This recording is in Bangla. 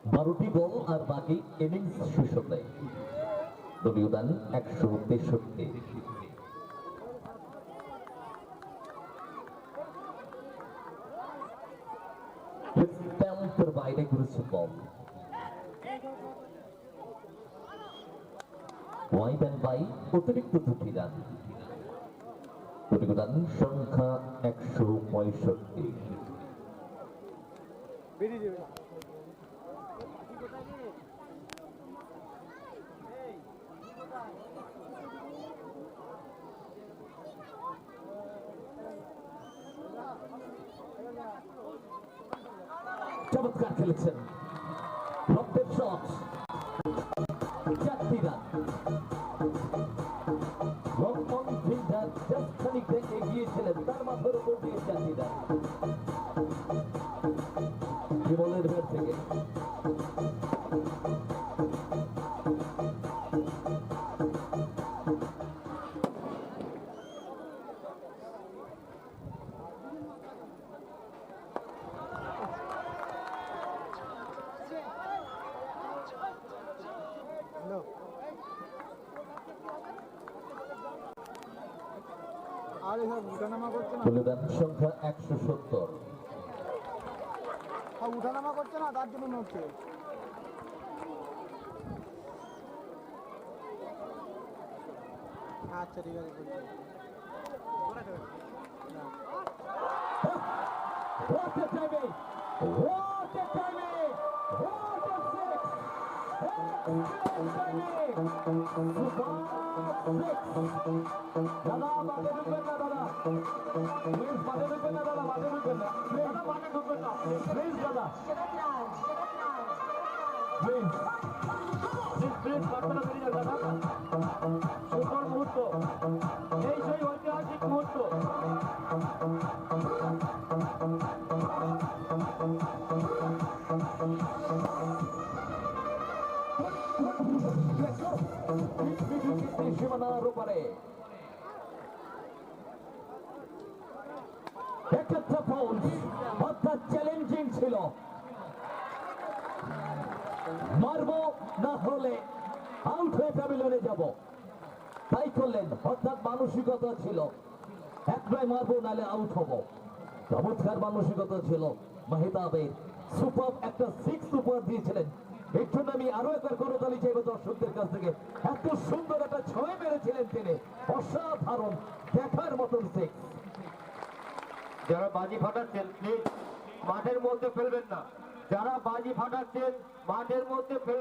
12টি বল আর বাকি ইনিংস শেষ হতে দলীয়দান 163। বাইরে করেছে বল, ওয়াইড অ্যান্ড বাই অতিরিক্ত 2টি রান। দলীয়দান সংখ্যা 165। চমৎকার খেলেছেন, লফটেড শট, 4টি রান। লঙ্কন ফিল্ডার জাস্ট খানিকটা এগিয়েছিলেন, তার মাথার উপর দিয়ে 4টি রান বিমলের ব্যাট থেকে। দলীয়দান সংখ্যা 170। উঠানামা করছে না, তার জন্য নড়ছে। আচ্ছা ঠিক আছে। What a timing! What a timing! What a six! দাদা মাঠে ঢুকবেন না, দাদা প্লিজ মাঠে ঢুকবেন না, দাদা মাঠে ঢুকবেন না, দাদা মাঠে ঢুকবেন না প্লিজ, দাদা প্লিজ প্লিজ মাঠটা বেরিয়ে যান দাদা। সুন্দর মুহূর্ত, এই সেই ঐতিহাসিক মুহূর্ত। সীমানার উপরে একটা ফৌজ অর্থাৎ চ্যালেঞ্জিং ছিল, মারবো না হলে আউট হয়ে প্যাভিলিয়নে যাব, তাই করলেন। অর্থাৎ মানসিকতা ছিল একটাই মারবো নালে আউট হব। চমৎকার মানসিকতা ছিল মাহিতাবের, সুপার একটা 6 উপহার দিয়েছিলেন। এর জন্য আমি আরো একবার করতালি চাইব দর্শকদের কাছ থেকে। এত সুন্দর একটা 6 মেরেছিলেন তিনি, অসাধারণ দেখার মতন 6। যারা বাজি ফাটাচ্ছেন প্লিজ মাঠের মধ্যে ফেলবেন না, যারা বাজি ফাটাচ্ছেন মাঠের মধ্যে ফেলবেন।